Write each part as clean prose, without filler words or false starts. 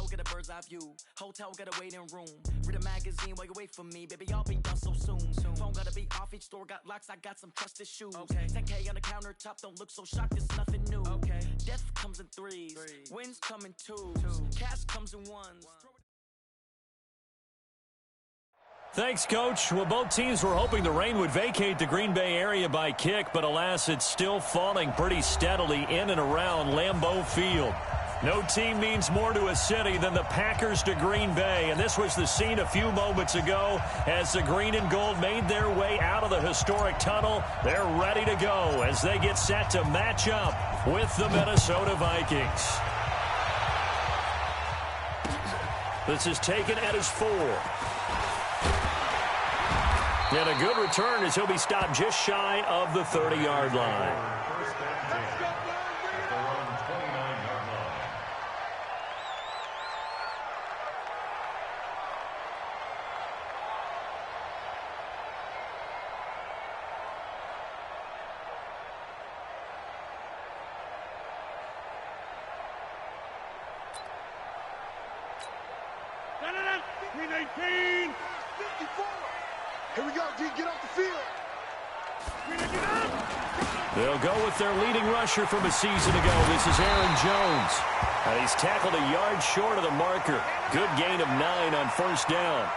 get a bird's eye view. Hotel got a waiting room. Read a magazine while you wait for me. Baby, I'll be done so soon. Phone gotta be off, each store got locks. I got some trusted shoes. 10K on the countertop, don't look so shocked, it's nothing new. Death comes in threes. Wins come in twos. Cash comes in ones. Thanks, Coach. Well, both teams were hoping the rain would vacate the Green Bay area by kick, but alas, it's still falling pretty steadily in and around Lambeau Field. No team means more to a city than the Packers to Green Bay, and this was the scene a few moments ago as the green and gold made their way out of the historic tunnel. They're ready to go as they get set to match up with the Minnesota Vikings. This is taken at his 4. And a good return as he'll be stopped just shy of the 30-yard line. Here we go, D. Get off the field. They'll go with their leading rusher from a season ago. This is Aaron Jones. And he's tackled a yard short of the marker. Good gain of 9 on first down.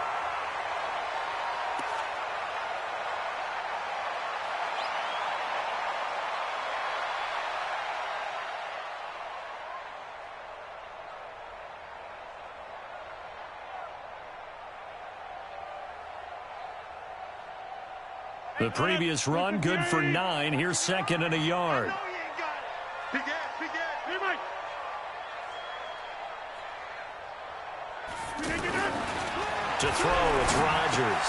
The previous run, good for 9. Here's second and a yard. To throw, it's Rodgers.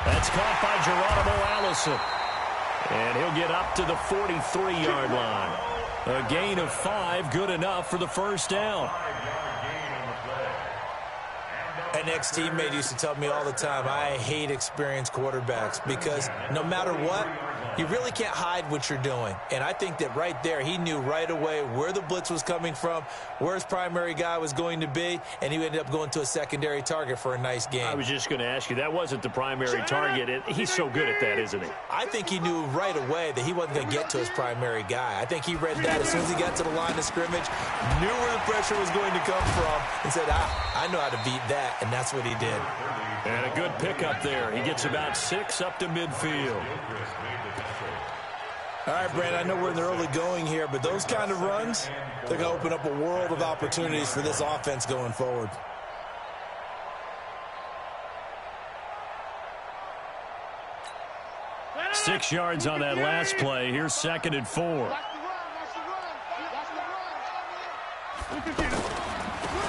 That's caught by Geronimo Allison. And he'll get up to the 43-yard line. A gain of 5, good enough for the first down. An ex-teammate used to tell me all the time, I hate experienced quarterbacks because no matter what, you really can't hide what you're doing. And I think that right there, he knew right away where the blitz was coming from, where his primary guy was going to be, and he ended up going to a secondary target for a nice game. I was just going to ask you, that wasn't the primary target. He's so good at that, isn't he? I think he knew right away that he wasn't going to get to his primary guy. I think he read that as soon as he got to the line of scrimmage, knew where the pressure was going to come from, and said, I know how to beat that, and that's what he did. And a good pickup there. He gets about 6 up to midfield. All right, Brandon, I know we're in the early going here, but those kind of runs, they're going to open up a world of opportunities for this offense going forward. Six yards on that last play. Here's second and 4.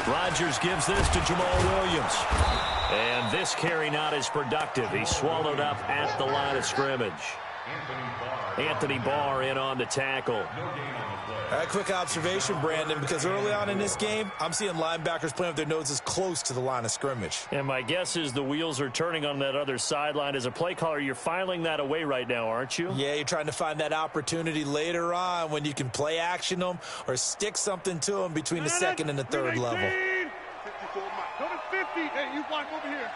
Rodgers gives this to Jamal Williams. And this carry not as productive. He's swallowed up at the line of scrimmage. Anthony Barr in on the tackle. All right, quick observation, Brandon, because early on in this game, I'm seeing linebackers playing with their noses close to the line of scrimmage. And my guess is the wheels are turning on that other sideline. As a play caller, you're filing that away right now, aren't you? Yeah, you're trying to find that opportunity later on when you can play action them or stick something to them between the second and the third level. 54 miles. 50. Hey, you block over here.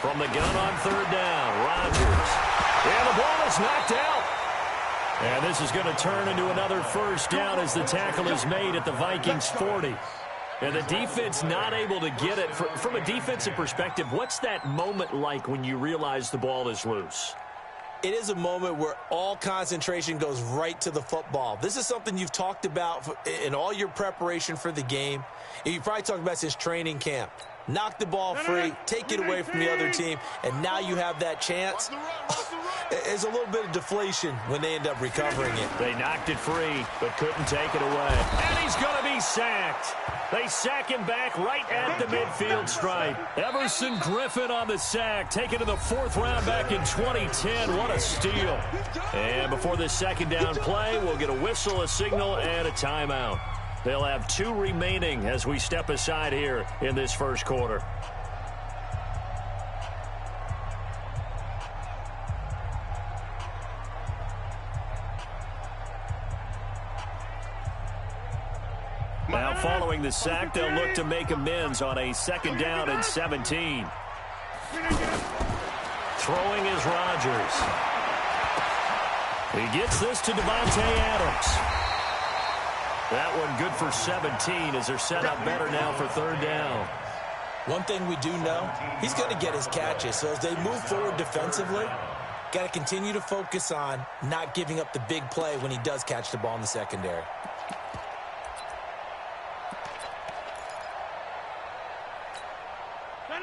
From the gun on third down, Rodgers. And the ball is knocked out. And this is going to turn into another first down as the tackle is made at the Vikings 40. And the defense not able to get it. From a defensive perspective, what's that moment like when you realize the ball is loose? It is a moment where all concentration goes right to the football. This is something you've talked about in all your preparation for the game. And you probably talked about since training camp. Knock the ball free, take it away from the other team, and now you have that chance. It's a little bit of deflation when they end up recovering it. They knocked it free, but couldn't take it away. And he's going to be sacked. They sack him back right at the midfield stripe. Everson Griffin on the sack, taken to the 4th round back in 2010. What a steal. And before this second down play, we'll get a whistle, a signal, and a timeout. They'll have 2 remaining as we step aside here in this first quarter. Now following the sack, they'll look to make amends on a 2nd down and 17. Throwing is Rodgers. He gets this to Devontae Adams. That one good for 17 as they're set up better now for 3rd down. One thing we do know, he's going to get his catches. So as they move forward defensively, got to continue to focus on not giving up the big play when he does catch the ball in the secondary.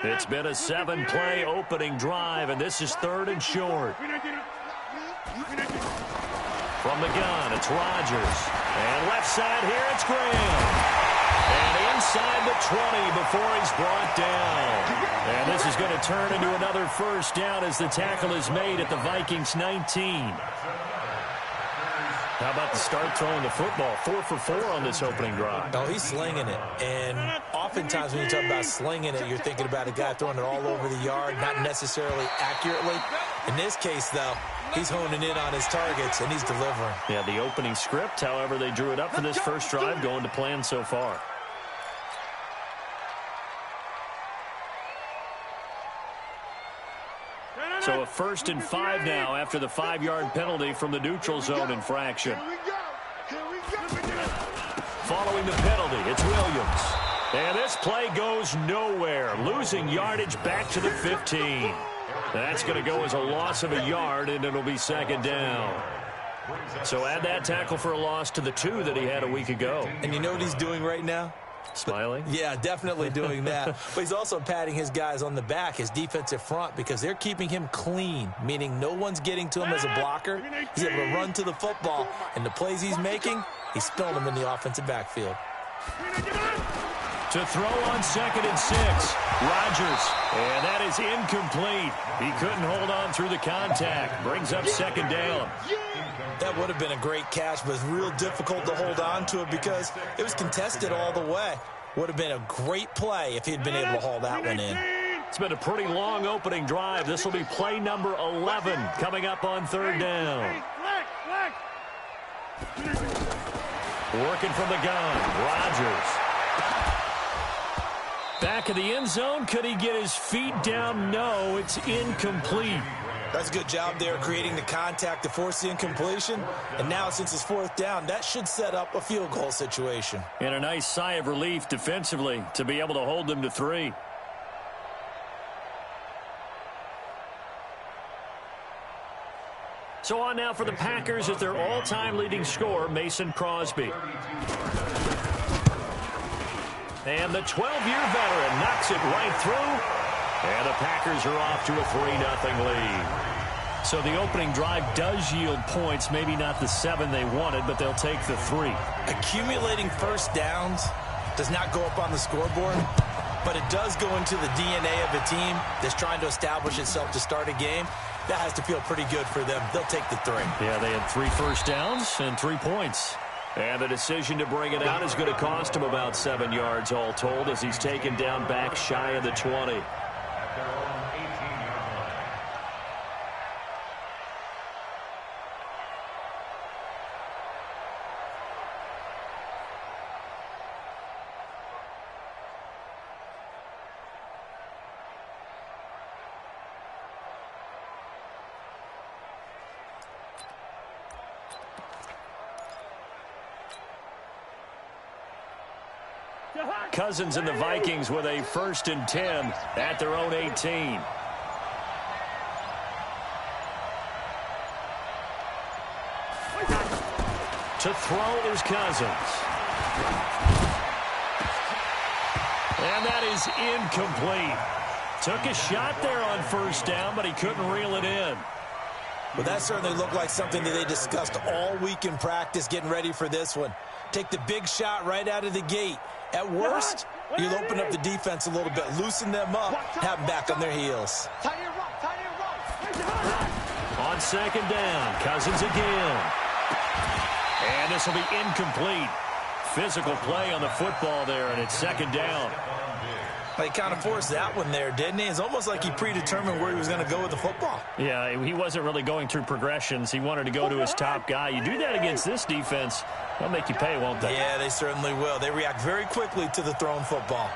It's been a 7-play opening drive, and this is 3rd and short. From the gun, it's Rodgers. And left side here, it's Graham. And inside the 20 before he's brought down. And this is going to turn into another 1st down as the tackle is made at the Vikings 19. How about the start throwing the football? 4 for 4 on this opening drive. Oh, he's slinging it. And oftentimes when you talk about slinging it, you're thinking about a guy throwing it all over the yard, not necessarily accurately. In this case, though, he's honing in on his targets, and he's delivering. Yeah, the opening script, however they drew it up for this first drive, going to plan so far. So a 1st and 5 now after the 5-yard penalty from the neutral zone infraction. Following the penalty, it's Williams. And this play goes nowhere. Losing yardage back to the 15. That's going to go as a loss of a yard, and it'll be 2nd down. So add that tackle for a loss to the 2 that he had a week ago. And you know what he's doing right now? Smiling? Yeah, definitely doing that. But he's also patting his guys on the back, his defensive front, because they're keeping him clean, meaning no one's getting to him as a blocker. He's able to run to the football, and the plays he's making, he's spilling them in the offensive backfield. To throw on 2nd and 6, Rodgers. And that is incomplete. He couldn't hold on through the contact. Brings up 2nd down. That would have been a great catch, but it's real difficult to hold on to it because it was contested all the way. Would have been a great play if he'd been able to haul that one in. It's been a pretty long opening drive. This will be play number 11 coming up on 3rd down. Working from the gun, Rodgers. Back of the end zone. Could he get his feet down? No, it's incomplete. That's a good job there creating the contact to force the incompletion. And now since it's 4th down, that should set up a field goal situation. And a nice sigh of relief defensively to be able to hold them to 3. So on now for the Packers as their all-time leading scorer, Mason Crosby. And the 12-year veteran knocks it right through. And the Packers are off to a 3-0 lead. So the opening drive does yield points, maybe not the 7 they wanted, but they'll take the 3. Accumulating 1st downs does not go up on the scoreboard, but it does go into the DNA of a team that's trying to establish itself to start a game. That has to feel pretty good for them. They'll take the 3. Yeah, they had 3 first downs and 3 points. And the decision to bring it out is going to cost him about 7 yards all told as he's taken down back shy of the 20. Cousins and the Vikings with a 1st and 10 at their own 18. To throw is Cousins. And that is incomplete. Took a shot there on 1st down, but he couldn't reel it in. Well, that certainly looked like something that they discussed all week in practice getting ready for this one. Take the big shot right out of the gate. At worst, you'll open up the defense a little bit, loosen them up, have them back on their heels. On 2nd down, Cousins again. And this will be incomplete. Physical play on the football there, and it's 2nd down. He kind of forced that one there, didn't he? It's almost like he predetermined where he was going to go with the football. Yeah, he wasn't really going through progressions. He wanted to go to his top guy. You do that against this defense, they'll make you pay, won't they? Yeah, they certainly will. They react very quickly to the thrown football.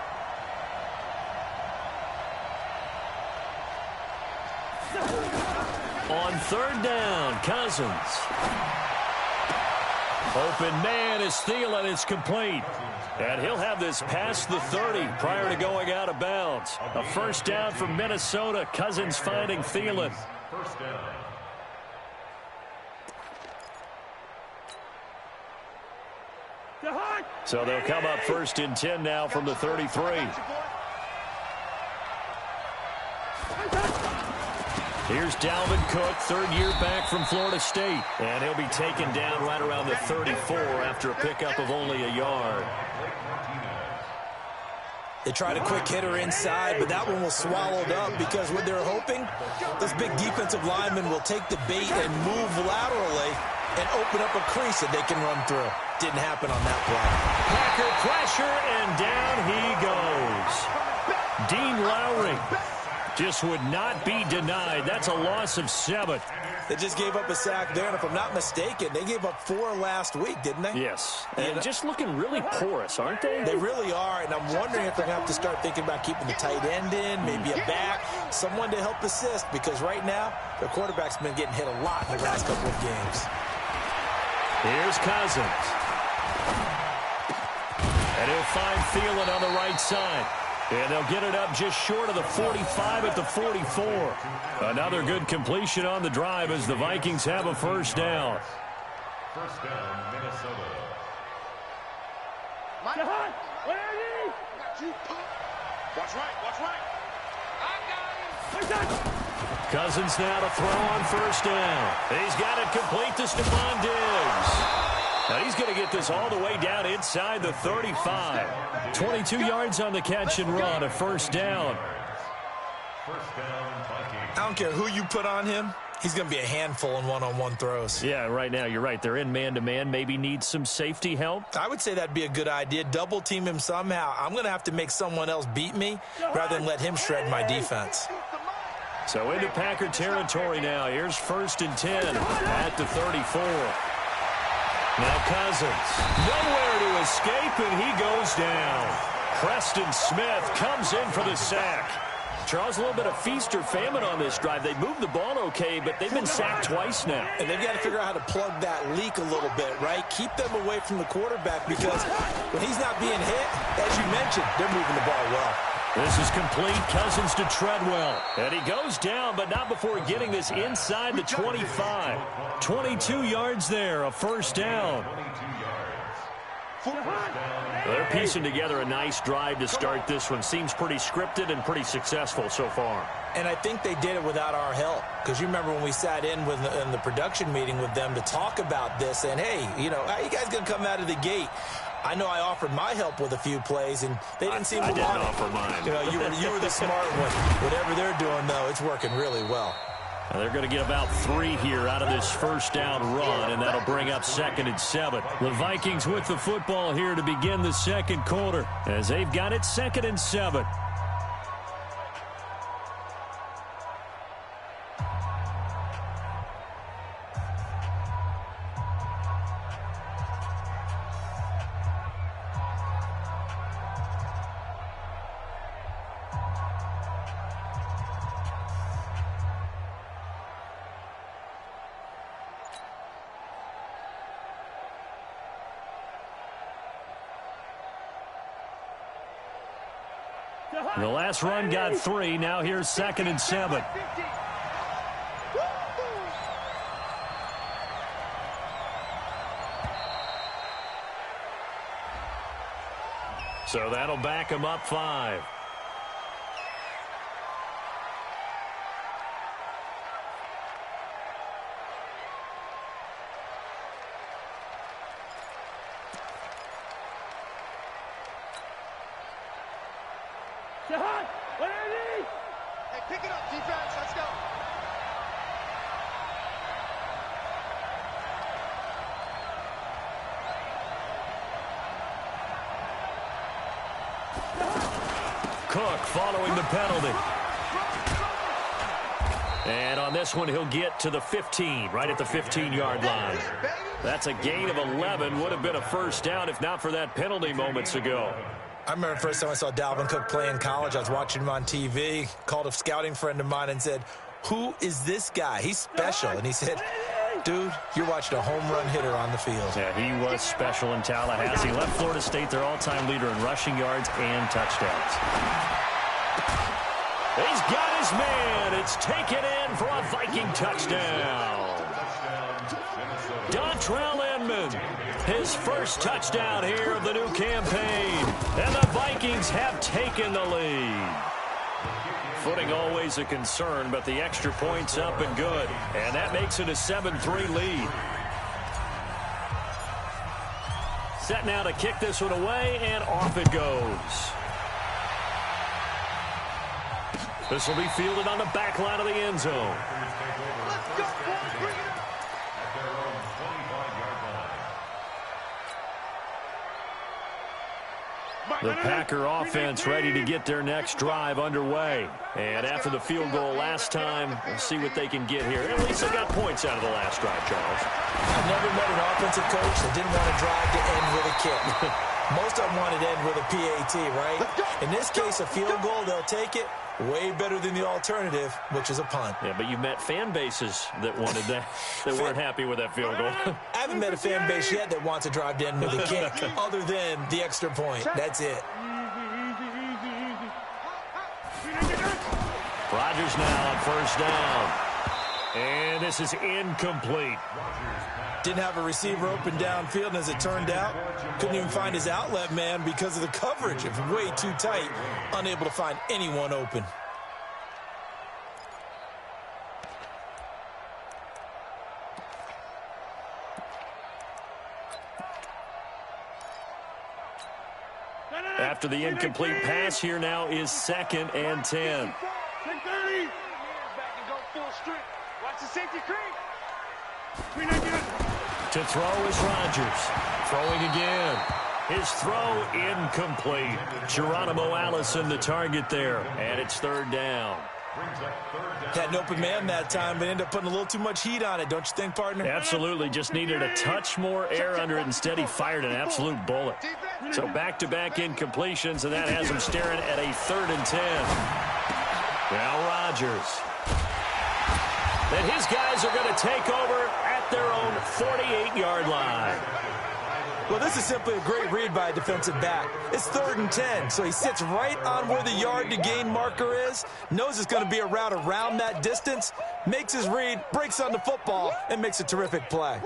On third down, Cousins. Open man is Thielen. It's complete. And he'll have this past the 30 prior to going out of bounds. A first down for Minnesota. Cousins finding Thielen. First down. So they'll come up first and 10 now from the 33. Here's Dalvin Cook, third year back from Florida State. And he'll be taken down right around the 34 after a pickup of only a yard. They tried a quick hitter inside, but that one was swallowed up because what they're hoping, this big defensive lineman will take the bait and move laterally and open up a crease that they can run through. Didn't happen on that play. Packer pressure, and down he goes. Dean Lowry just would not be denied. That's a loss of 7. They just gave up a sack there, and if I'm not mistaken, they gave up 4 last week, didn't they? Yes, and just looking really porous, aren't they? They really are, and I'm wondering if they're going to have to start thinking about keeping the tight end in, maybe a back, someone to help assist, because right now, their quarterback's been getting hit a lot in the last couple of games. Here's Cousins. And he'll find Thielen on the right side. And they'll get it up just short of the 45 at the 44. Another good completion on the drive as the Vikings have a first down. First down, Minnesota. Watch right. Cousins now to throw on first down. He's got it complete to Stephon Diggs. Now he's going to get this all the way down inside the 35. 22 yards on the catch and run, a first down. First down, Vikings. I don't care who you put on him, he's going to be a handful in one-on-one throws. Yeah, right now you're right. They're in man-to-man. Maybe need some safety help. I would say that'd be a good idea. Double team him somehow. I'm going to have to make someone else beat me rather than let him shred my defense. So into Packer territory now. Here's first and 10 at the 34. Now Cousins, nowhere to escape, and he goes down. Preston Smith comes in for the sack. Charles, a little bit of feast or famine on this drive. They moved the ball okay, but they've been sacked twice now. And they've got to figure out how to plug that leak a little bit, right? Keep them away from the quarterback because when he's not being hit, as you mentioned, they're moving the ball well. This is complete. Cousins to Treadwell. And he goes down, but not before getting this inside the 25. 22 yards there, a first down. They're piecing together a nice drive to start this one. Seems pretty scripted and pretty successful so far. And I think they did it without our help. Because you remember when we sat in the production meeting with them to talk about this, and hey, how you guys going to come out of the gate? I know I offered my help with a few plays, and they didn't seem to want it. I didn't offer mine. You were the smart one. Whatever they're doing, though, it's working really well. Now they're going to get about 3 here out of this first down run, and that'll bring up 2nd and 7. The Vikings with the football here to begin the second quarter, as they've got it 2nd and 7. The last run got 3. Now here's 2nd and 7. So that'll back him up 5. Hey, pick it up, defense. Let's go. Cook following the penalty. And on this one, he'll get to the 15, right at the 15-yard line. That's a gain of 11. Would have been a first down if not for that penalty moments ago. I remember the first time I saw Dalvin Cook play in college. I was watching him on TV, called a scouting friend of mine and said, "Who is this guy? He's special." And he said, "Dude, you're watching a home run hitter on the field." Yeah, he was special in Tallahassee. Left Florida State their all-time leader in rushing yards and touchdowns. He's got his man. It's taken in for a Viking touchdown. Dontrell Inman, his first touchdown here of the new campaign. And the Vikings have taken the lead. Footing always a concern, but the extra point's up and good. And that makes it a 7-3 lead. Set now to kick this one away, and off it goes. This will be fielded on the back line of the end zone. The Packer offense ready to get their next drive underway. And after the field goal last time, we'll see what they can get here. At least they got points out of the last drive, Charles. I've never met an offensive coach that didn't want to drive to end with a kick. Most of them wanted to end with a PAT, right? In this case, a field goal, they'll take it. Way better than the alternative, which is a punt. Yeah, but you've met fan bases that wanted that, that weren't happy with that field goal. I haven't met a fan base yet that wants to drive to end with a kick other than the extra point. That's it. Rodgers now on first down. And this is incomplete. Didn't have a receiver open downfield, and as it turned out, couldn't even find his outlet man because of the coverage. It was way too tight, unable to find anyone open. After the incomplete pass, here now is 2nd and 10. Back and go full strength. Watch the safety creep. To throw is Rodgers. Throwing again. His throw incomplete. Geronimo Allison the target there. And it's 3rd down. Had an open man that time, but ended up putting a little too much heat on it, don't you think, partner? Absolutely. Just needed a touch more air under it. Instead, he fired an absolute bullet. So back-to-back incompletions, and that has him staring at a 3rd and 10. Now Rodgers. Then his guys are going to take over at their own 48-yard line. Well, this is simply a great read by a defensive back. It's 3rd and 10, so he sits right on where the yard-to-gain marker is, knows it's going to be a route around that distance, makes his read, breaks on the football, and makes a terrific play.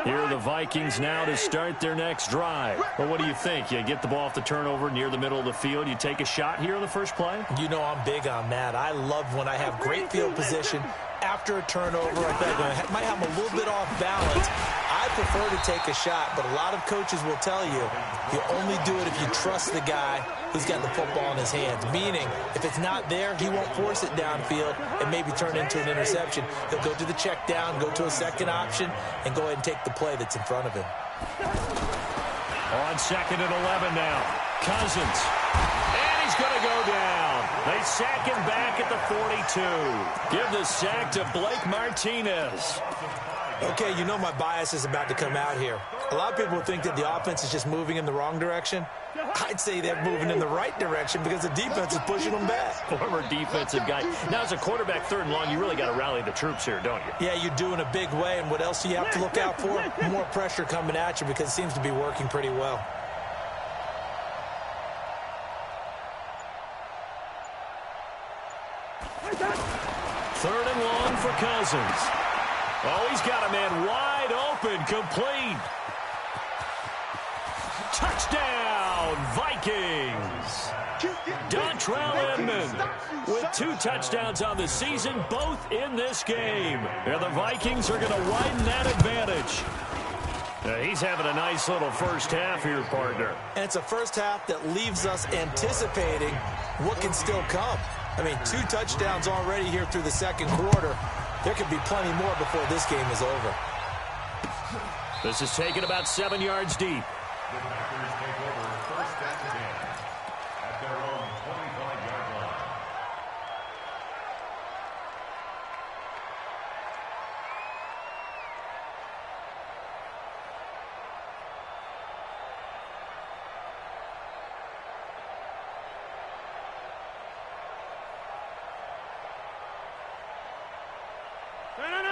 Here are the Vikings now to start their next drive. Well, what do you think? You get the ball off the turnover near the middle of the field. You take a shot here on the first play? You know I'm big on that. I love when I have great field position after a turnover like that. I might have a little bit off balance. I prefer to take a shot, but a lot of coaches will tell you, you only do it if you trust the guy who's got the football in his hands. Meaning, if it's not there, he won't force it downfield and maybe turn into an interception. He'll go to the check down, go to a second option, and go ahead and take the play that's in front of him. On 2nd and 11 now. Cousins. And he's going to go down. They sack him back at the 42. Give the sack to Blake Martinez. Okay, you know my bias is about to come out here. A lot of people think that the offense is just moving in the wrong direction. I'd say they're moving in the right direction because the defense is pushing them back. Former defensive guy. Now, as a quarterback 3rd and long, you really got to rally the troops here, don't you? Yeah, you do in a big way. And what else do you have to look out for? More pressure coming at you because it seems to be working pretty well. Third and long for Cousins. Oh, he's got a man wide open, complete. Touchdown, Vikings. Dontrell Inman with 2 touchdowns on the season, both in this game. And the Vikings are going to widen that advantage. He's having a nice little first half here, partner. And it's a first half that leaves us anticipating what can still come. I mean, 2 touchdowns already here through the second quarter. There could be plenty more before this game is over. This is taken about 7 yards deep. at their own 25-yard line.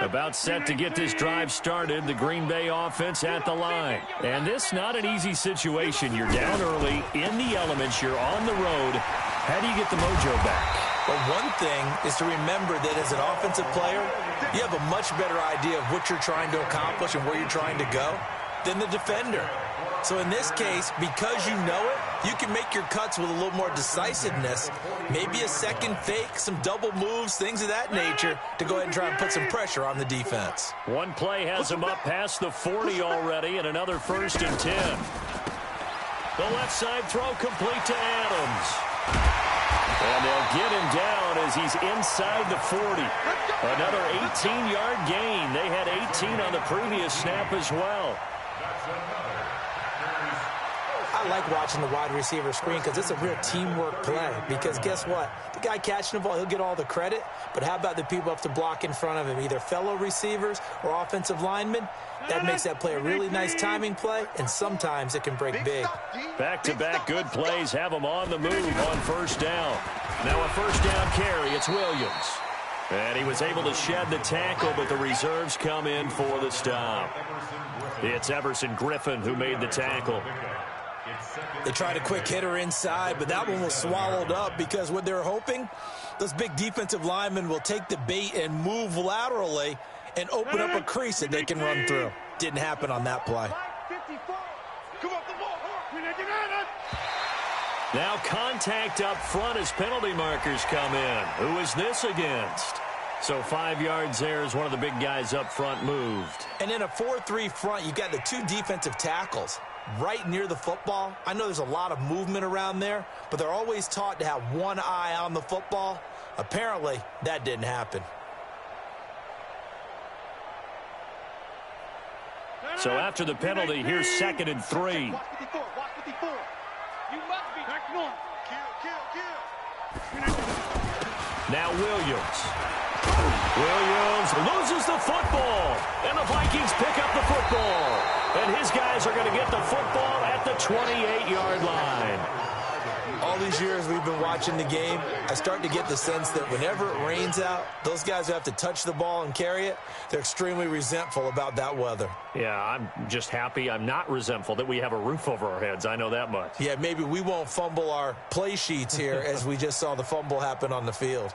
About set to get this drive started, the Green Bay offense at the line. And this not an easy situation. You're down early, in the elements, you're on the road. How do you get the mojo back? Well, one thing is to remember that as an offensive player, you have a much better idea of what you're trying to accomplish and where you're trying to go than the defender. So in this case, because you know it, you can make your cuts with a little more decisiveness, maybe a second fake, some double moves, things of that nature, to go ahead and try and put some pressure on the defense. One play has him up past the 40 already, and another 1st and 10. The left side throw complete to Adams. And they'll get him down as he's inside the 40. Another 18-yard gain. They had 18 on the previous snap as well. I like watching the wide receiver screen because it's a real teamwork play. Because guess what? The guy catching the ball, he'll get all the credit. But how about the people up to block in front of him, either fellow receivers or offensive linemen? That makes that play a really nice timing play, and sometimes it can break big. Back-to-back good plays have him on the move on 1st down. Now a 1st down carry. It's Williams. And he was able to shed the tackle, but the reserves come in for the stop. It's Everson Griffin who made the tackle. They tried a quick hitter inside, but that one was swallowed up because what they're hoping, those big defensive linemen will take the bait and move laterally and open up a crease that they can run through. Didn't happen on that play. Now contact up front as penalty markers come in. Who is this against? So 5 yards there as one of the big guys up front moved. And in a 4-3 front, you got the 2 defensive tackles right near the football. I know there's a lot of movement around there, but they're always taught to have one eye on the football. Apparently, that didn't happen. So after the penalty, here's 2nd and 3. Now Williams. Williams loses the football, and the Vikings pick up the football. And his guys are going to get the football at the 28-yard line. All these years we've been watching the game, I start to get the sense that whenever it rains out, those guys who have to touch the ball and carry it, they're extremely resentful about that weather. Yeah, I'm just happy I'm not resentful that we have a roof over our heads. I know that much. Yeah, maybe we won't fumble our play sheets here as we just saw the fumble happen on the field.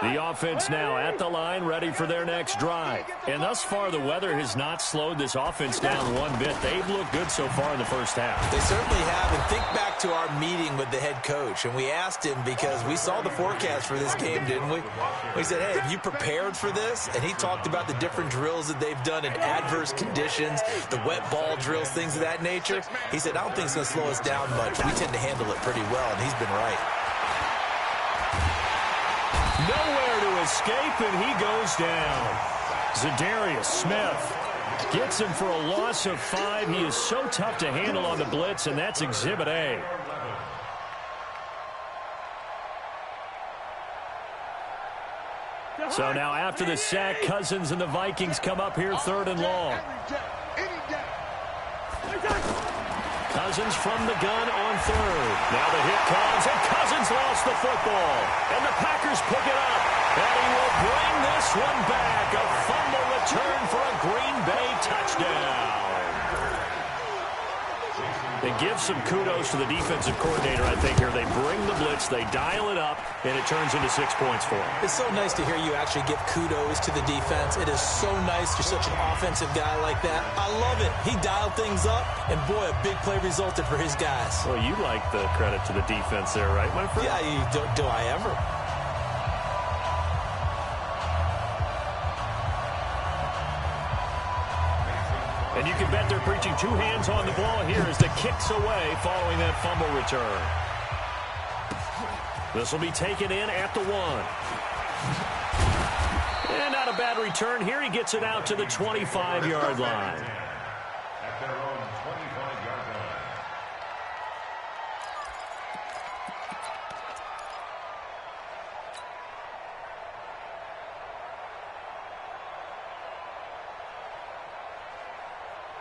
The offense now at the line, ready for their next drive. And thus far, the weather has not slowed this offense down one bit. They've looked good so far in the first half. They certainly have. And think back to our meeting with the head coach. And we asked him because we saw the forecast for this game, didn't we? We said, hey, have you prepared for this? And he talked about the different drills that they've done in adverse conditions, the wet ball drills, things of that nature. He said, I don't think it's going to slow us down much. We tend to handle it pretty well, and he's been right. Nowhere to escape, and he goes down. Zadarius Smith gets him for a loss of 5. He is so tough to handle on the blitz, and that's Exhibit A. So now after the sack, Cousins and the Vikings come up here 3rd and long. Cousins from the gun on 3rd. Now the hit comes, and Cousins lost the football. And the Packers pick it up. And he will bring this one back. A fumble return for a Green Bay touchdown. They give some kudos to the defensive coordinator, I think, here. They bring the blitz, they dial it up, and it turns into 6 points for them. It's so nice to hear you actually give kudos to the defense. It is so nice. You're such an offensive guy like that. I love it. He dialed things up, and boy, a big play resulted for his guys. Well, you like the credit to the defense there, right, my friend? Yeah, do I ever? And you can bet they're preaching 2 hands on the ball here as the kick's away following that fumble return. This will be taken in at the 1. And not a bad return here. He gets it out to the 25-yard line. At their own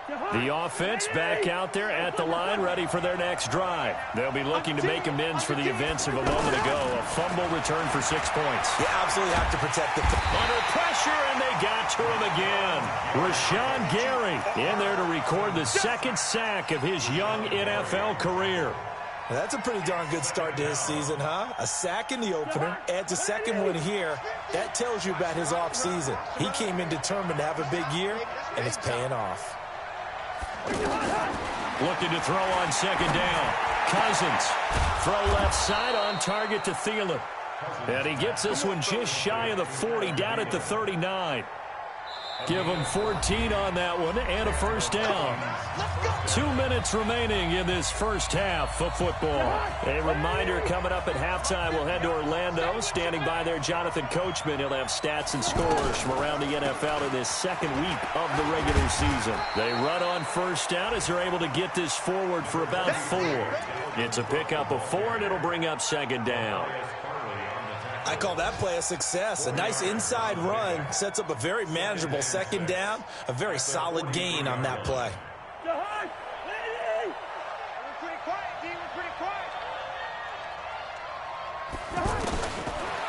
The offense back out there at the line, ready for their next drive. They'll be looking to make amends for the events of a moment ago. A fumble return for 6 points. You absolutely have to protect the Under pressure, and they got to him again. Rashawn Gary in there to record the second sack of his young NFL career. That's a pretty darn good start to his season, huh? A sack in the opener, adds a second one here. That tells you about his offseason. He came in determined to have a big year, and it's paying off. Looking to throw on second down. Cousins. Throw left side on target to Thielen. And he gets this one just shy of the 40, down at the 39. Give him 14 on that one and a first down. 2 minutes remaining in this first half of football. A reminder, coming up at halftime, we'll head to Orlando. Standing by there, Jonathan Coachman. He'll have stats and scores from around the NFL in this second week of the regular season. They run on first down as they're able to get this forward for about 4. It's a pickup of 4, and it'll bring up second down. I call that play a success. A nice inside run sets up a very manageable second down. A very solid gain on that play.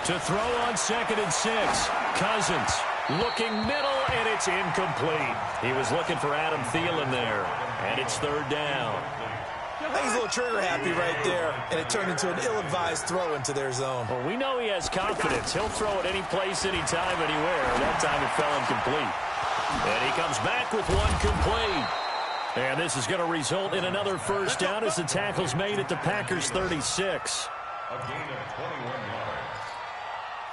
To throw on 2nd and 6. Cousins looking middle, and it's incomplete. He was looking for Adam Thielen there, and it's 3rd down. I think he's a little trigger happy right there, and it turned into an ill-advised throw into their zone. Well, we know he has confidence. He'll throw it any place, anytime, anywhere. That time it fell incomplete. And he comes back with one complete. And this is going to result in another first down as the tackle's made at the Packers' 36. A gain of 21 yards.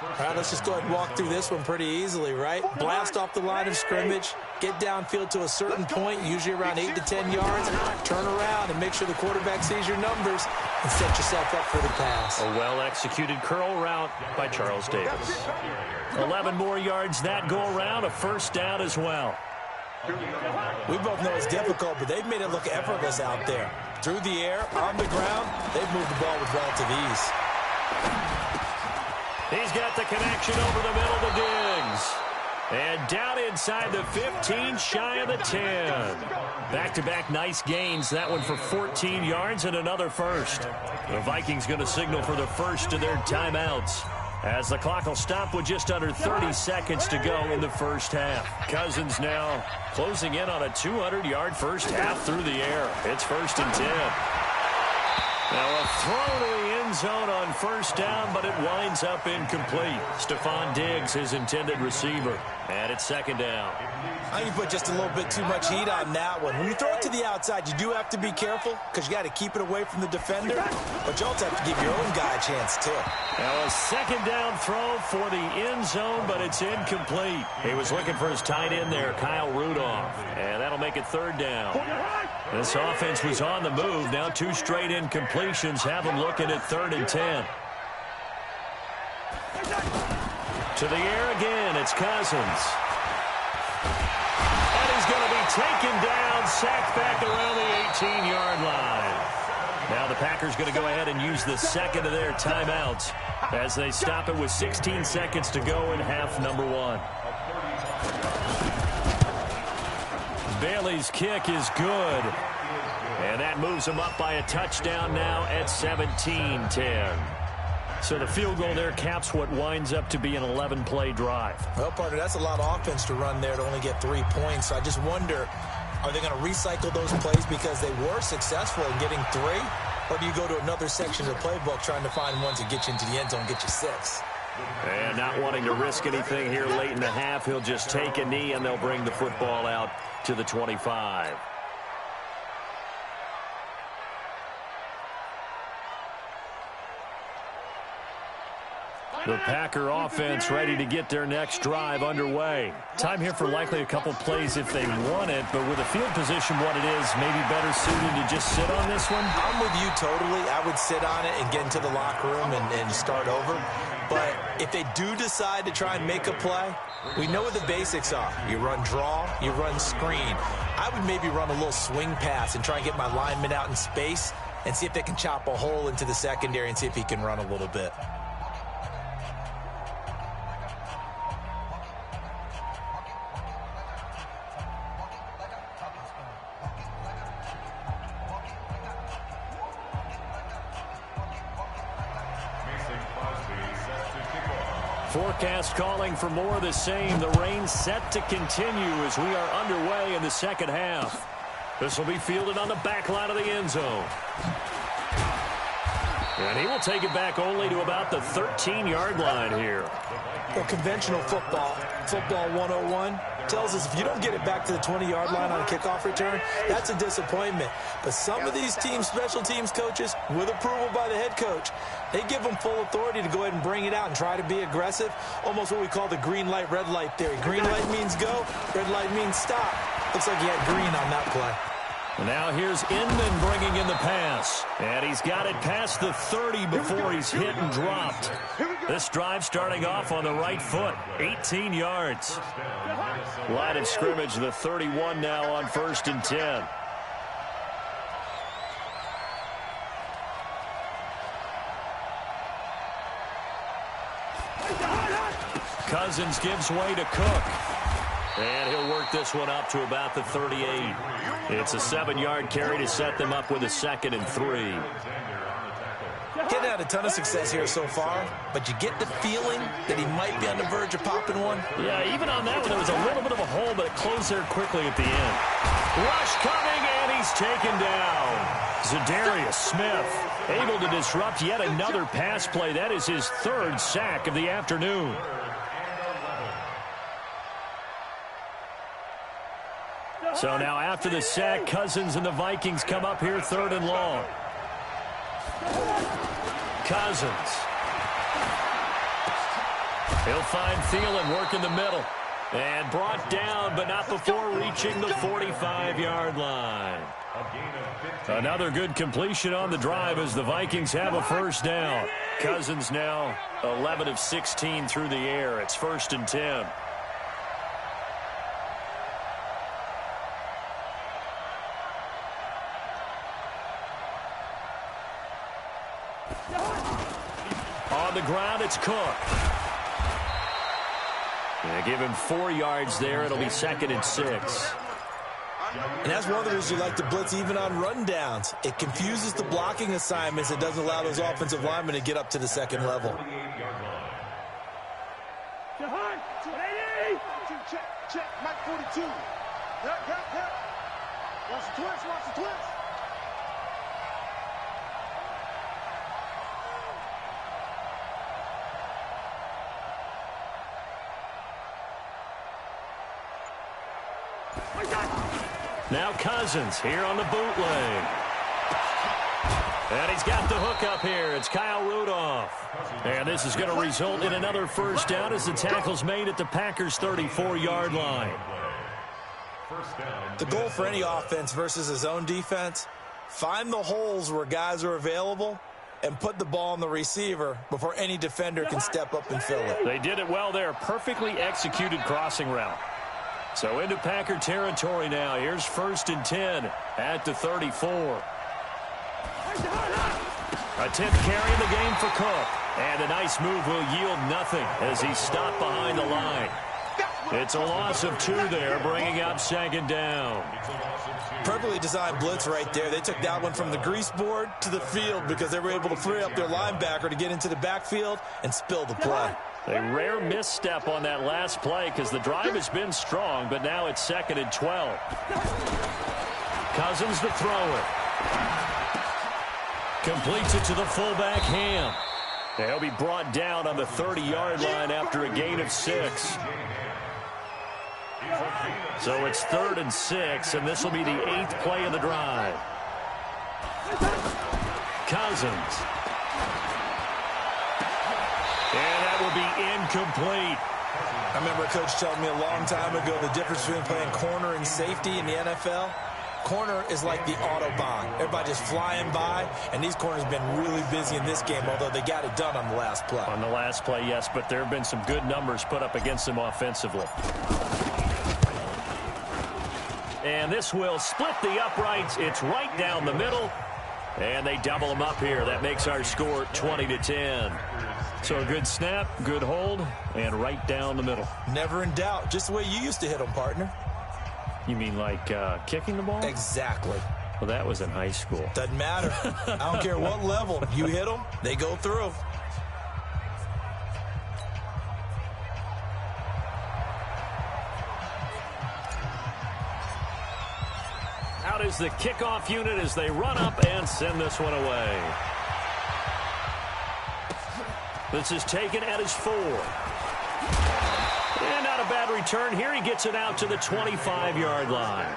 All right, let's just go ahead and walk through this one pretty easily, right? Blast off the line of scrimmage, get downfield to a certain point, usually around 8 to 10 yards, turn around and make sure the quarterback sees your numbers and set yourself up for the pass. A well-executed curl route by Charles Davis. 11 more yards that go around, a first down as well. We both know it's difficult, but they've made it look effortless out there. Through the air, on the ground, they've moved the ball with relative ease. He's got the connection over the middle to Diggs. And down inside the 15, shy of the 10. Back-to-back nice gains. That one for 14 yards and another first. The Vikings going to signal for the first of their timeouts, as the clock will stop with just under 30 seconds to go in the first half. Cousins now closing in on a 200-yard first half through the air. It's 1st and 10. Now a throw to the end zone on first down, but it winds up incomplete. Stephon Diggs, his intended receiver. And it's 2nd down. I think you put just a little bit too much heat on that one. When you throw it to the outside, you do have to be careful because you got to keep it away from the defender. But you also have to give your own guy a chance, too. Now a 2nd down throw for the end zone, but it's incomplete. He was looking for his tight end there, Kyle Rudolph. And that'll make it 3rd down. This offense was on the move. Now 2 straight incompletions have them looking at 3rd and 10. To the air again, it's Cousins. And he's going to be taken down, sacked back around the 18-yard line. Now the Packers going to go ahead and use the second of their timeouts as they stop it with 16 seconds to go in half number 1. Bailey's kick is good. And that moves them up by a touchdown now at 17-10. So the field goal there caps what winds up to be an 11-play drive. Well, partner, that's a lot of offense to run there to only get 3 points. So I just wonder, are they going to recycle those plays because they were successful in getting 3? Or do you go to another section of the playbook trying to find ones that get you into the end zone and get you 6? And not wanting to risk anything here late in the half, he'll just take a knee and they'll bring the football out to the 25. The Packer offense ready to get their next drive underway. Time here for likely a couple plays if they want it, but with the field position what it is, maybe better suited to just sit on this one? I'm with you totally. I would sit on it and get into the locker room and start over. But if they do decide to try and make a play, we know what the basics are. You run draw, you run screen. I would maybe run a little swing pass and try and get my lineman out in space and see if they can chop a hole into the secondary and see if he can run a little bit. Forecast calling for more of the same. The rain set to continue as we are underway in the second half. This will be fielded on the back line of the end zone. And he will take it back only to about the 13-yard line here. Well, conventional football 101, tells us if you don't get it back to the 20-yard line on a kickoff return, that's a disappointment. But some of these teams, special teams coaches, with approval by the head coach, they give them full authority to go ahead and bring it out and try to be aggressive, almost what we call the green light, red light theory. Green light means go, red light means stop. Looks like he had green on that play. And now here's Inman bringing in the pass. And he's got it past the 30 before he's hit and dropped. This drive starting off on the right foot. 18 yards. Line of scrimmage, the 31 now on 1st and 10. Cousins gives way to Cook. And he'll work this one up to about the 38. It's a 7-yard carry to set them up with a 2nd and 3. Getting had a ton of success here so far, but you get the feeling that he might be on the verge of popping one. Yeah, even on that one, there was a little bit of a hole, but it closed there quickly at the end. Rush coming, and he's taken down. Zadarius Smith able to disrupt yet another pass play. That is his 3rd sack of the afternoon. So now after the sack, Cousins and the Vikings come up here 3rd and long. Cousins. He'll find Thielen work in the middle. And brought down, but not before reaching the 45-yard line. Another good completion on the drive as the Vikings have a 1st down. Cousins now 11 of 16 through the air. It's 1st and 10. On the ground, it's Cook. They give him 4 yards there. It'll be 2nd and 6. And that's one of the reasons you like to blitz even on rundowns. It confuses the blocking assignments. It doesn't allow those offensive linemen to get up to the 2nd level. Check, Mike 42. Yep. Watch the twist. Now Cousins here on the bootleg. And he's got the hook up here. It's Kyle Rudolph. And this is going to result in another 1st down as the tackle's made at the Packers' 34-yard line. The goal for any offense versus his own defense, find the holes where guys are available and put the ball on the receiver before any defender can step up and fill it. They did it well there. Perfectly executed crossing route. So into Packer territory now. Here's 1st and 10 at the 34. A 10th carry in the game for Cook. And a nice move will yield nothing as he's stopped behind the line. It's a loss of 2 there, bringing up 2nd down. Perfectly designed blitz right there. They took that one from the grease board to the field because they were able to free up their linebacker to get into the backfield and spill the play. A rare misstep on that last play because the drive has been strong, but now it's 2nd and 12. Cousins to throw it. Completes it to the fullback, Ham. He'll be brought down on the 30-yard line after a gain of 6. So it's 3rd and 6, and this will be the 8th play of the drive. Cousins. And that will be incomplete. I remember a coach telling me a long time ago the difference between playing corner and safety in the NFL. Corner is like the Autobahn. Everybody just flying by, and these corners have been really busy in this game, although they got it done on the last play. On the last play, yes, but there have been some good numbers put up against them offensively. And this will split the uprights. It's right down the middle, and they double them up here. That makes our score 20-10. So a good snap, good hold, and right down the middle. Never in doubt. Just the way you used to hit them, partner. You mean like kicking the ball? Exactly. Well, that was in high school. Doesn't matter. I don't care what level. You hit them, they go through. Out is the kickoff unit as they run up and send this one away. This is taken at his 4. And not a bad return here. He gets it out to the 25-yard line.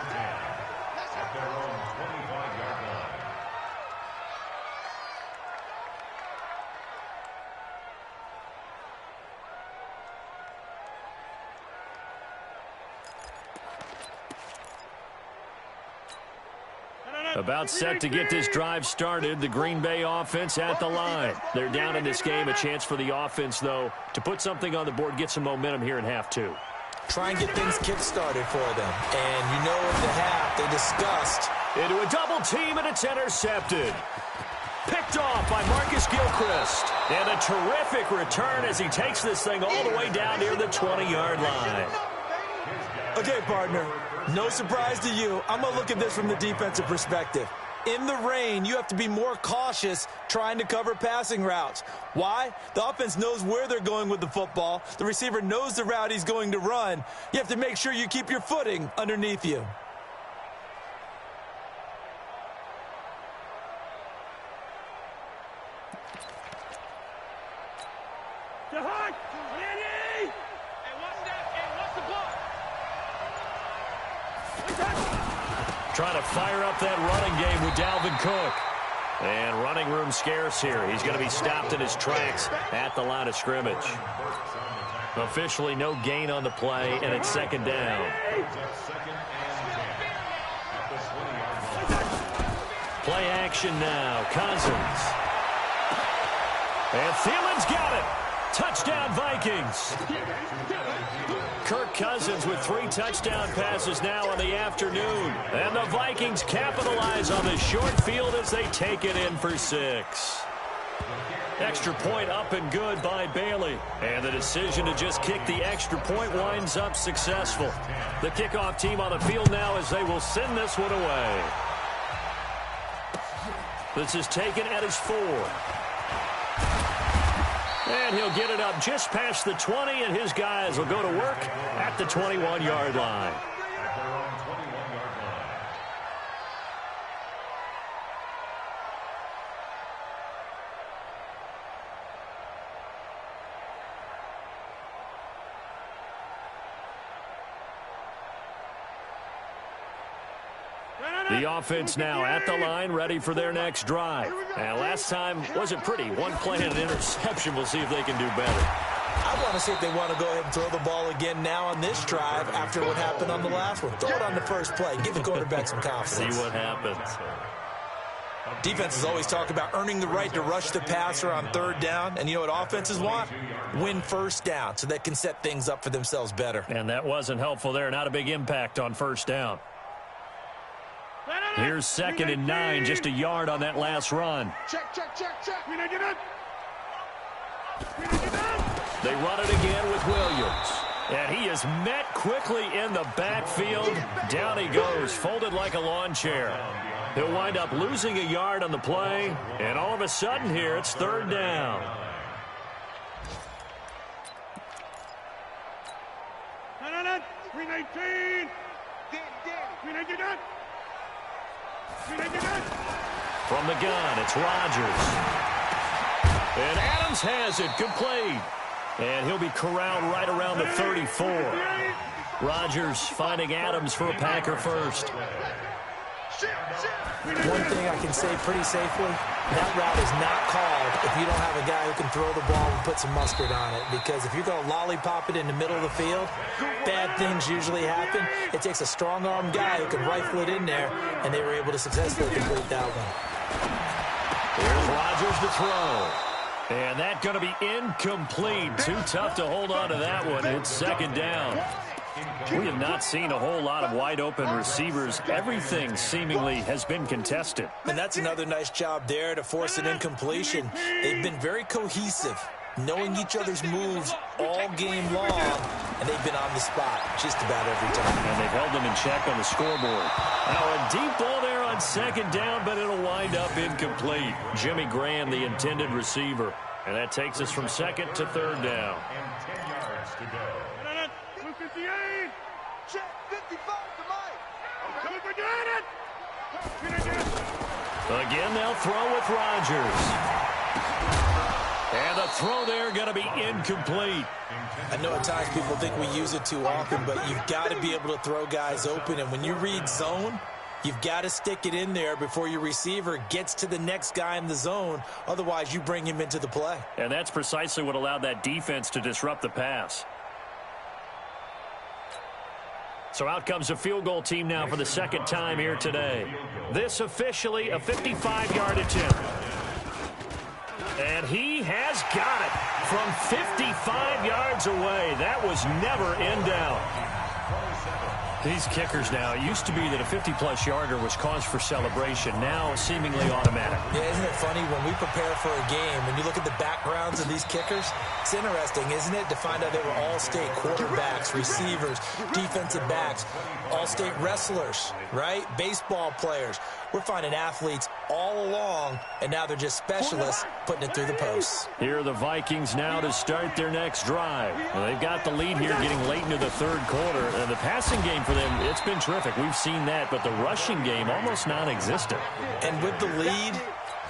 About set to get this drive started, the Green Bay offense at the line. They're down in this game. A chance for the offense, though, to put something on the board, get some momentum here in half 2. Try and get things kick-started for them. And you know in the half, they discussed. Into a double team, and it's intercepted. Picked off by Marcus Gilchrist. And a terrific return as he takes this thing all the way down near the 20-yard line. Okay, partner. No surprise to you. I'm going to look at this from the defensive perspective. In the rain, you have to be more cautious trying to cover passing routes. Why? The offense knows where they're going with the football. The receiver knows the route he's going to run. You have to make sure you keep your footing underneath you. Trying to fire up that running game with Dalvin Cook. And running room scarce here. He's going to be stopped in his tracks at the line of scrimmage. Officially no gain on the play, and it's second down. Play action now. Cousins. And Thielen's got it. Touchdown, Vikings. Kirk Cousins with 3 touchdown passes now in the afternoon. And the Vikings capitalize on the short field as they take it in for 6. Extra point up and good by Bailey. And the decision to just kick the extra point winds up successful. The kickoff team on the field now as they will send this one away. This is taken at his 4. And he'll get it up just past the 20, and his guys will go to work at the 21-yard line. The offense now at the line, ready for their next drive. And last time wasn't pretty. One play and an interception. We'll see if they can do better. I want to see if they want to go ahead and throw the ball again now on this drive after what happened on the last one. Throw it on the first play. Give the quarterback some confidence. See what happens. Defenses always talk about earning the right to rush the passer on third down. And you know what offenses want? Win first down so they can set things up for themselves better. And that wasn't helpful there. Not a big impact on first down. Here's 2nd and 9, just a yard on that last run. Check. They run it again with Williams. And he is met quickly in the backfield. Down he goes, folded like a lawn chair. He'll wind up losing a yard on the play. And all of a sudden here, it's 3rd down. From the gun, it's Rodgers. And Adams has it, complete. And he'll be corralled right around the 34. Rodgers finding Adams for a Packer first. One thing I can say pretty safely, that route is not called if you don't have a guy who can throw the ball and put some mustard on it. Because if you're going to lollipop it in the middle of the field, bad things usually happen. It takes a strong-arm guy who can rifle it in there, and they were able to successfully complete that one. Here's Rodgers to throw. And that's going to be incomplete. Too tough to hold on to that one. It's 2nd down. We have not seen a whole lot of wide-open receivers. Everything seemingly has been contested. And that's another nice job there to force an incompletion. They've been very cohesive, knowing each other's moves all game long, and they've been on the spot just about every time. And they've held them in check on the scoreboard. Now a deep ball there on 2nd down, but it'll wind up incomplete. Jimmy Graham, the intended receiver. And that takes us from 2nd to 3rd down. And 10 yards to go. Check 55 to Mike. Again, they'll throw with Rodgers. And the throw there going to be incomplete. I know at times people think we use it too often, but you've got to be able to throw guys open. And when you read zone, you've got to stick it in there before your receiver gets to the next guy in the zone. Otherwise, you bring him into the play. And that's precisely what allowed that defense to disrupt the pass. So out comes a field goal team now for the second time here today. This officially a 55-yard attempt. And he has got it from 55 yards away. That was never in doubt. These kickers now, it used to be that a 50-plus yarder was cause for celebration. Now seemingly automatic. Yeah, isn't it funny when we prepare for a game, when you look at the backgrounds of these kickers, it's interesting, isn't it, to find out they were all-state quarterbacks, receivers, defensive backs, all-state wrestlers, right? Baseball players. We're finding athletes all along, and now they're just specialists putting it through the posts. Here are the Vikings now to start their next drive. Well, they've got the lead here getting late into the third quarter. And the passing game for them, it's been terrific. We've seen that, but the rushing game almost non-existent. And with the lead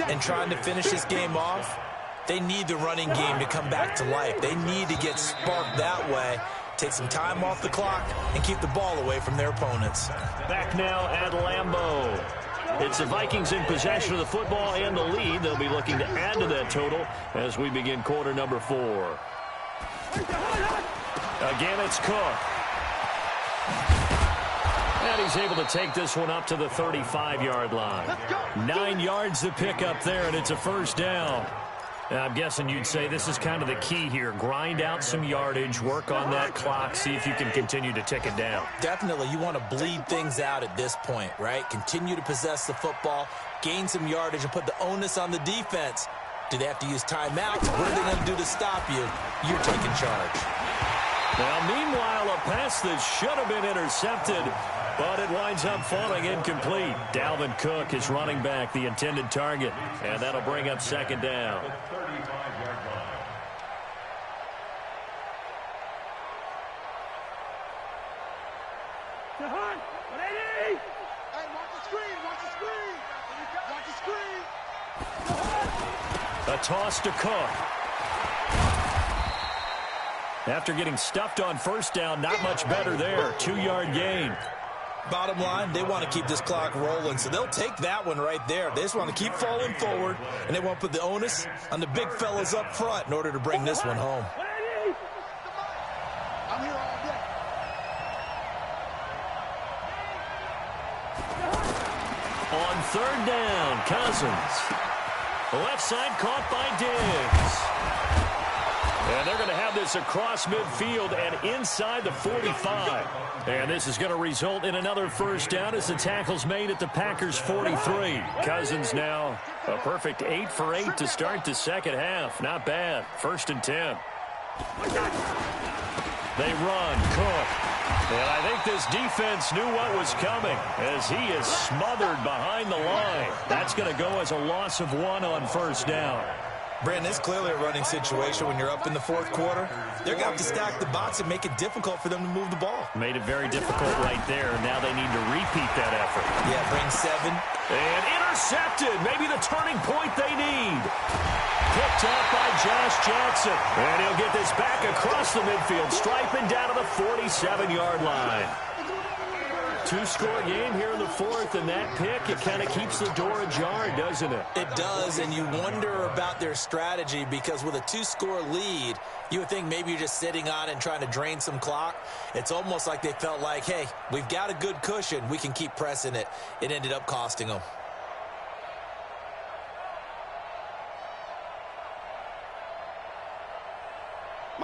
and trying to finish this game off, they need the running game to come back to life. They need to get sparked that way, take some time off the clock, and keep the ball away from their opponents. Back now at Lambeau. It's the Vikings in possession of the football and the lead. They'll be looking to add to that total as we begin quarter number 4. Again, it's Cook. And he's able to take this one up to the 35-yard line. 9 yards to pick up there, and it's a first down. Now, I'm guessing you'd say this is kind of the key here. Grind out some yardage, work on that clock, see if you can continue to tick it down. Definitely, you want to bleed things out at this point, right? Continue to possess the football, gain some yardage, and put the onus on the defense. Do they have to use timeouts? What are they going to do to stop you? You're taking charge. Now, meanwhile, a pass that should have been intercepted, but it winds up falling incomplete. Dalvin Cook is running back, the intended target, and that'll bring up second down. A toss to Cook. After getting stuffed on first down, not much better there. 2-yard gain. Bottom line, they want to keep this clock rolling, so they'll take that one right there. They just want to keep falling forward, and they want to put the onus on the big fellas up front in order to bring this one home. On third down, Cousins. Left side caught by Diggs. And they're going to have this across midfield and inside the 45. And this is going to result in another first down as the tackle's made at the Packers' 43. Cousins now a perfect 8 for 8 to start the second half. Not bad. 1st and 10. They run. Cook. And I think this defense knew what was coming as he is smothered behind the line. That's going to go as a loss of 1 on first down. Brandon, it's clearly a running situation when you're up in the fourth quarter. They're going to have to stack the box and make it difficult for them to move the ball. Made it very difficult right there. Now they need to repeat that effort. Yeah, bring 7. And intercepted. Maybe the turning point they need. Picked up by Josh Jackson. And he'll get this back across the midfield, striping down to the 47-yard line. 2-score game here in the 4th, and that pick, it kind of keeps the door ajar, doesn't it? It does, and you wonder about their strategy because with a 2-score lead, you would think maybe you're just sitting on it and trying to drain some clock. It's almost like they felt like, hey, we've got a good cushion. We can keep pressing it. It ended up costing them.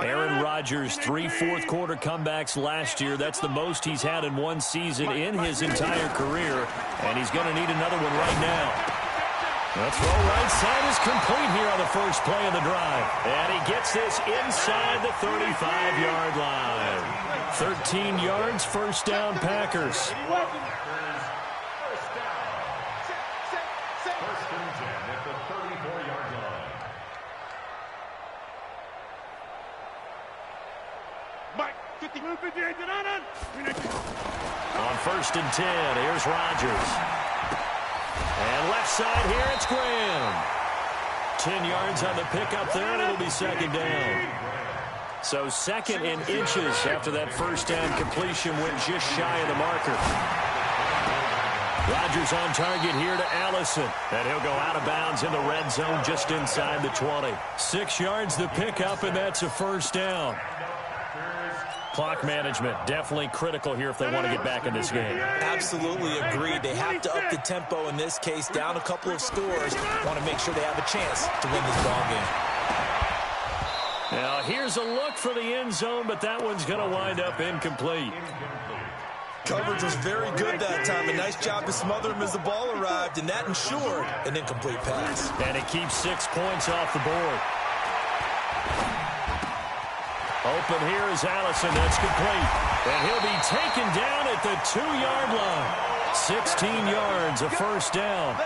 Aaron Rodgers, 3 fourth-quarter comebacks last year. That's the most he's had in one season in his entire career, and he's going to need another one right now. The throw right side is complete here on the first play of the drive, and he gets this inside the 35-yard line. 13 yards, first down, Packers. On 1st and 10, here's Rodgers. And left side here, it's Graham. 10 yards on the pickup there, and it'll be second down. So second in inches after that first down completion went just shy of the marker. Rodgers on target here to Allison. And he'll go out of bounds in the red zone just inside the 20. 6 yards the pickup, and that's a first down. Clock management definitely critical here if they want to get back in this game. Absolutely agreed. They have to up the tempo in this case, down a couple of scores. Want to make sure they have a chance to win this ball game. Now here's a look for the end zone, but that one's going to wind up incomplete. Coverage was very good that time. A nice job to smother him as the ball arrived, and that ensured an incomplete pass. And it keeps 6 points off the board. Open here is Allison. That's complete. And he'll be taken down at the 2-yard line. 16 yards, a first down.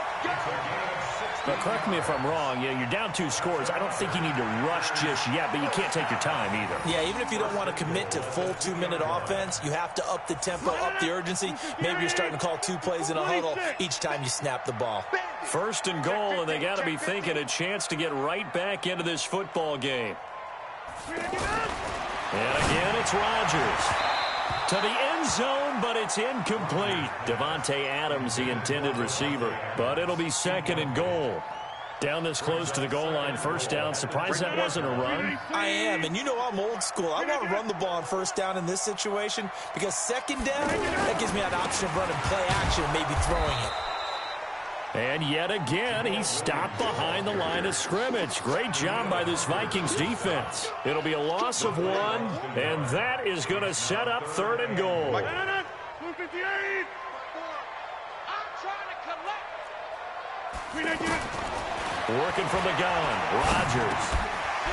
But correct me if I'm wrong. Yeah, you're down 2 scores. I don't think you need to rush just yet, but you can't take your time either. Yeah, even if you don't want to commit to full 2-minute offense, you have to up the tempo, up the urgency. Maybe you're starting to call 2 plays in a huddle each time you snap the ball. First and goal, and they got to be thinking a chance to get right back into this football game. And again, it's Rodgers. To the end zone, but it's incomplete. Devontae Adams, the intended receiver. But it'll be second and goal. Down this close to the goal line, first down. Surprised that wasn't a run? I am, and you know I'm old school. I want to run the ball on first down in this situation because second down, that gives me an option of running play action and maybe throwing it. And yet again, he stopped behind the line of scrimmage. Great job by this Vikings defense. It'll be a loss of 1, and that is going to set up third and goal. Working from the gun, Rodgers.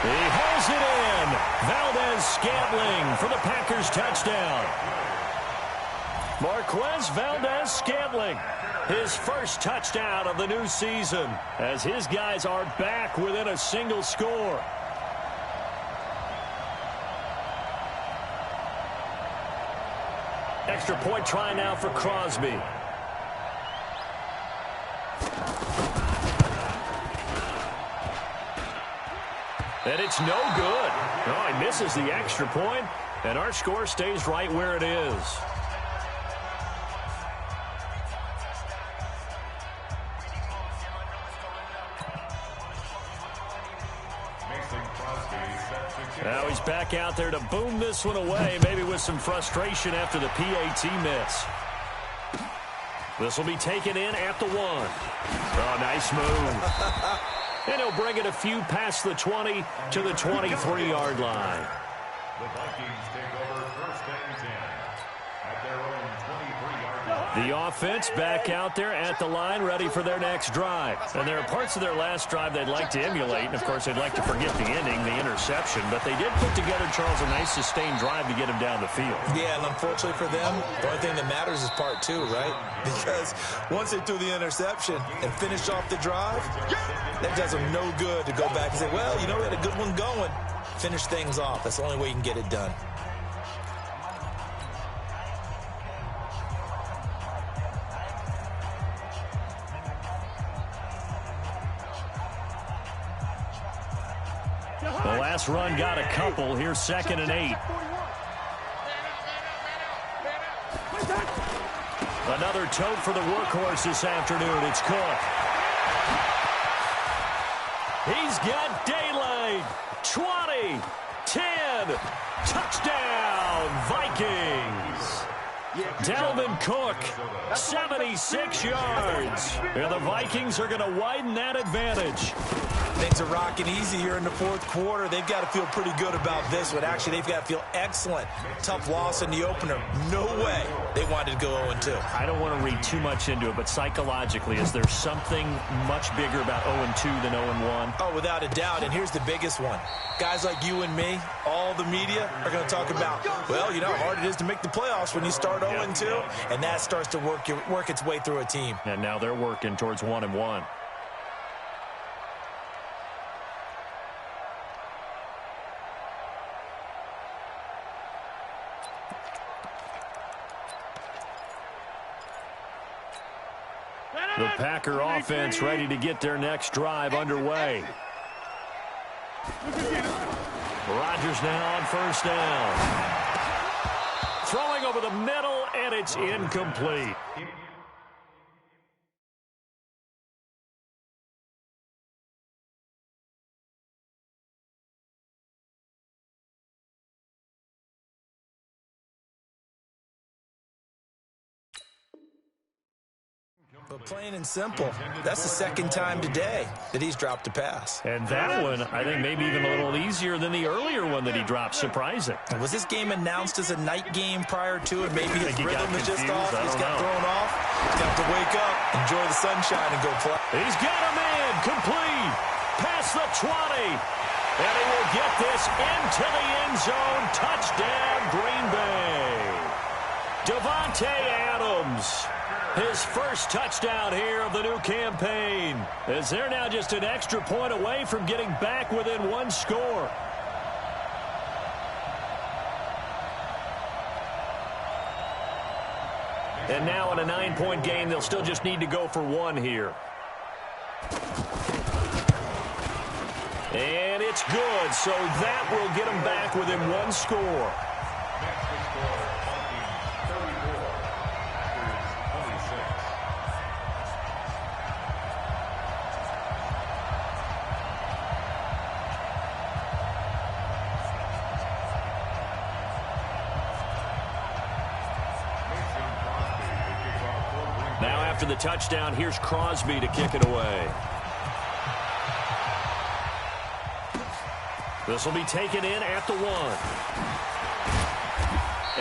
He hauls it in. Valdez-Scantling for the Packers touchdown. Marquez Valdez-Scantling, his first touchdown of the new season, as his guys are back within a single score. Extra point try now for Crosby. And it's no good. Oh, he misses the extra point, and our score stays right where it is. Now he's back out there to boom this one away, maybe with some frustration after the PAT miss. This will be taken in at the 1. Oh, nice move. And he'll bring it a few past the 20 to the 23-yard line. The Vikings take over first and 10 at their own 23-yard line. The offense back out there at the line, ready for their next drive. And there are parts of their last drive they'd like to emulate. And, of course, they'd like to forget the ending, the interception. But they did put together, Charles, a nice sustained drive to get him down the field. Yeah, and unfortunately for them, the only thing that matters is part 2, right? Because once they threw the interception and finished off the drive, that does them no good to go back and say, well, you know, we had a good one going. Finish things off. That's the only way you can get it done. The last run got a couple. Here's 2nd and 8. Another tote for the workhorse this afternoon. It's Cook. He's got daylight. 20, 10, touchdown, Vikings. Dalvin Cook, 76 yards. And the Vikings are going to widen that advantage. Things are rocking easy here in the 4th quarter. They've got to feel pretty good about this one. Actually, they've got to feel excellent. Tough loss in the opener. No way they wanted to go 0-2. I don't want to read too much into it, but psychologically, is there something much bigger about 0-2 than 0-1? Oh, without a doubt. And here's the biggest one. Guys like you and me, all the media, are going to talk about, well, you know how hard it is to make the playoffs when you start 0-2, and that starts to work its way through a team. And now they're working towards 1-1. The Packer offense ready to get their next drive underway. Rodgers now on first down. Throwing over the middle, and it's incomplete. But plain and simple, that's the second time today that he's dropped a pass. And that one, I think, maybe even a little easier than the earlier one that he dropped. Surprising. And was this game announced as a night game prior to it? Maybe his rhythm is just off. He's got thrown off. He's got to wake up, enjoy the sunshine, and go play. He's got a man complete. Past the 20. And he will get this into the end zone. Touchdown, Green Bay. Davante Adams. His first touchdown here of the new campaign, as they're now just an extra point away from getting back within one score. And now in a 9-point game, they'll still just need to go for one here. And it's good, so that will get them back within one score. Now after the touchdown, here's Crosby to kick it away. This will be taken in at the 1.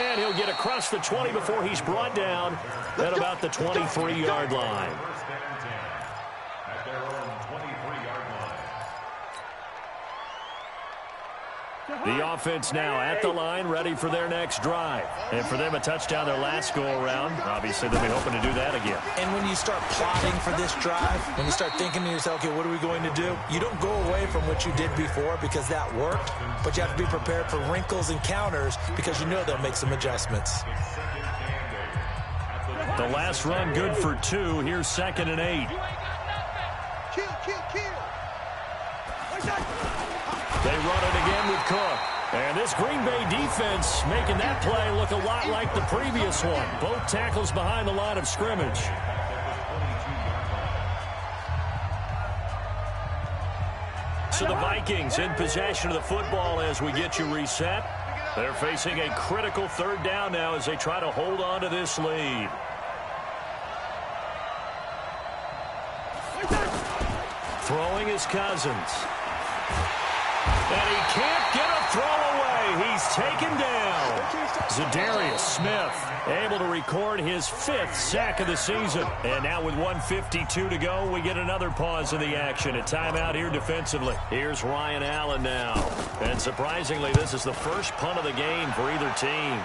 And he'll get across the 20 before he's brought down at about the 23-yard line. At their own 23-yard line. The offense now at the line, ready for their next drive. And for them, a touchdown their last go-around. Obviously, they'll be hoping to do that again. And when you start plotting for this drive, when you start thinking to yourself, okay, what are we going to do? You don't go away from what you did before because that worked, but you have to be prepared for wrinkles and counters because you know they'll make some adjustments. The last run good for 2. Here's 2nd and 8. They run it again with Cook. And this Green Bay defense making that play look a lot like the previous one. Both tackles behind the line of scrimmage. So the Vikings in possession of the football as we get you reset. They're facing a critical 3rd down now as they try to hold on to this lead. Throwing is Cousins. And he can't get a throw away. He's taken down. Zadarius Smith able to record his 5th sack of the season. And now with 1:52 to go, we get another pause in the action. A timeout here defensively. Here's Ryan Allen now. And surprisingly, this is the first punt of the game for either team.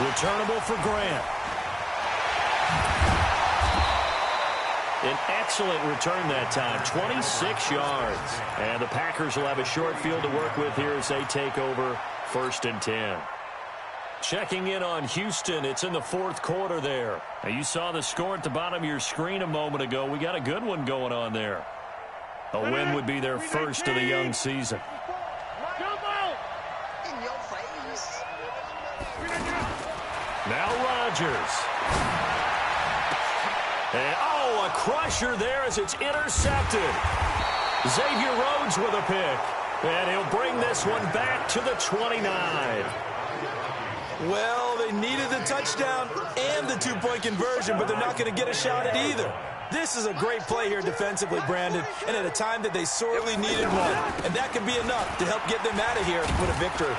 Returnable for Grant. An excellent return that time, 26 yards. And the Packers will have a short field to work with here as they take over 1st and 10. Checking in on Houston, it's in the 4th quarter there. Now you saw the score at the bottom of your screen a moment ago. We got a good one going on there. A win would be their first of the young season. Now Rodgers. And, a crusher there as it's intercepted. Xavier Rhodes with a pick. And he'll bring this one back to the 29. Well, they needed the touchdown and the 2-point conversion, but they're not going to get a shot at either. This is a great play here defensively, Brandon, and at a time that they sorely needed one. And that could be enough to help get them out of here with a victory.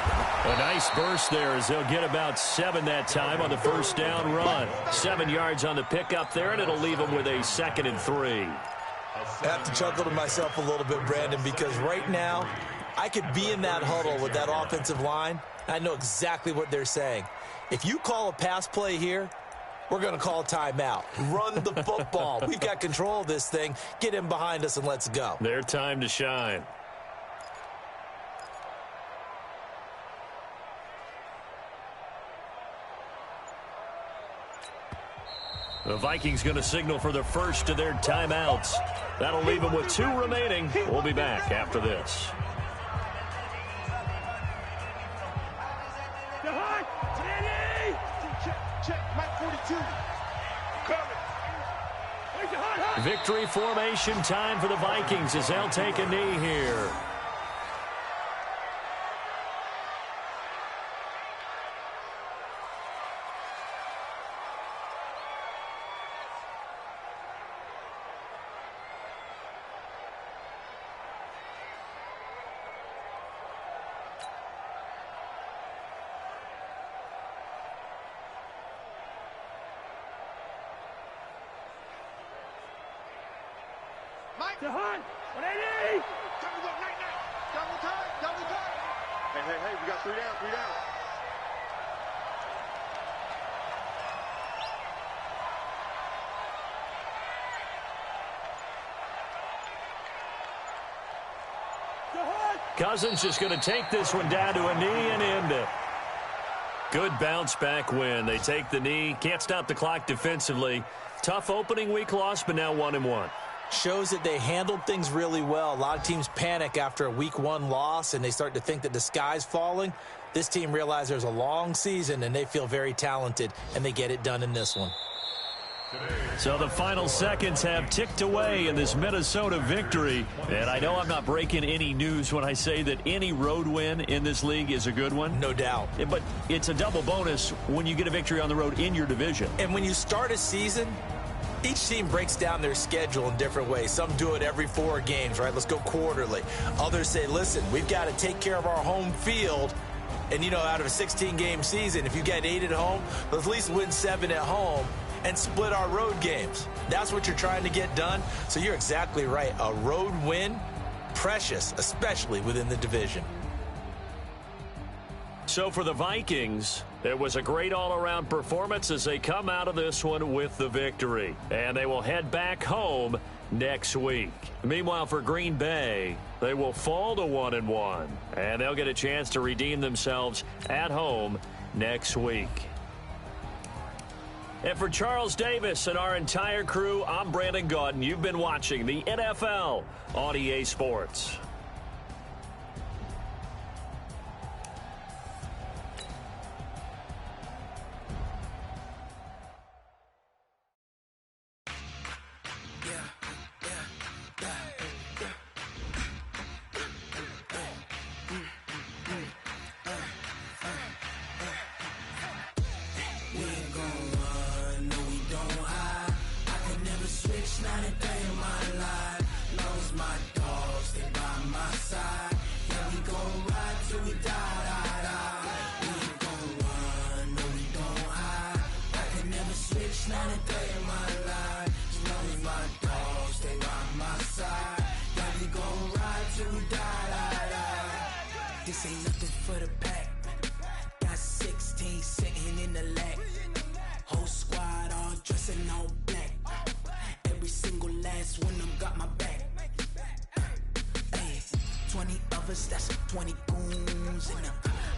A nice burst there as they'll get about 7 that time on the 1st down run. 7 yards on the pickup there, and it'll leave them with a 2nd and 3. I have to chuckle to myself a little bit, Brandon, because right now I could be in that huddle with that offensive line. I know exactly what they're saying. If you call a pass play here, we're going to call timeout. Run the football. We've got control of this thing. Get him behind us and let's go. Their time to shine. The Vikings going to signal for the first of their timeouts. That'll leave them with 2 remaining. We'll be back after this. Check, Mike 42. Coming. Victory formation time for the Vikings as they'll take a knee here. The hunt. 180. Time to go. Night. Double time. Hey. We got 3 down. Cousins just going to take this one down to a knee and end it. Good bounce back win. They take the knee. Can't stop the clock defensively. Tough opening week loss, but now 1-1. Shows that they handled things really well. A lot of teams panic after a week 1 loss, and they start to think that the sky's falling. This team realizes there's a long season, and they feel very talented, and they get it done in this one. So the final seconds have ticked away in this Minnesota victory. And I know I'm not breaking any news when I say that any road win in this league is a good one. No doubt. But it's a double bonus when you get a victory on the road in your division. And when you start a season, each team breaks down their schedule in different ways. Some do it every 4 games, right? Let's go quarterly. Others say, listen, we've got to take care of our home field. And, out of a 16-game season, if you get 8 at home, let's at least win 7 at home and split our road games. That's what you're trying to get done. So you're exactly right. A road win, precious, especially within the division. So for the Vikings, it was a great all-around performance as they come out of this one with the victory. And they will head back home next week. Meanwhile, for Green Bay, they will fall to 1-1. And they'll get a chance to redeem themselves at home next week. And for Charles Davis and our entire crew, I'm Brandon Gaudin. You've been watching the NFL on EA Sports. This ain't nothing for the pack. Got 16 sitting in the lag. Whole squad all dressing all black. Every single last one of them got my back. Hey, 20 of us, that's 20 goons. And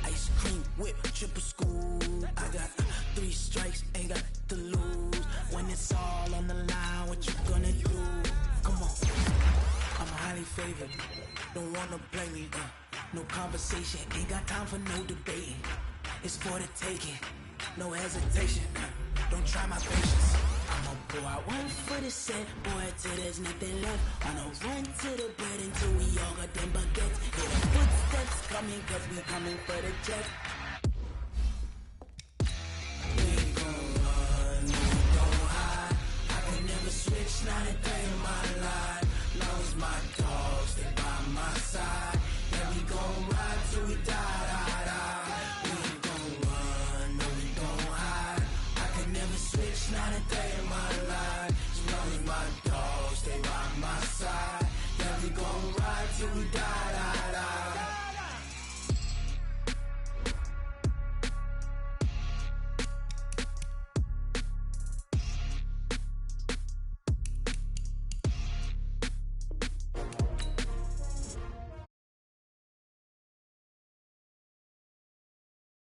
ice cream whip, triple scoop. I got 3 strikes, ain't got to lose. When it's all on the line, what you gonna do? Come on, I'm highly favored. Don't wanna play me, no conversation, ain't got time for no debating. It's for the taking, no hesitation. Don't try my patience. I'ma pour out one for the set, boy, till there's nothing left. I'ma run to the bread until we all got them baguettes. Hear the footsteps coming, cause we coming for the jet.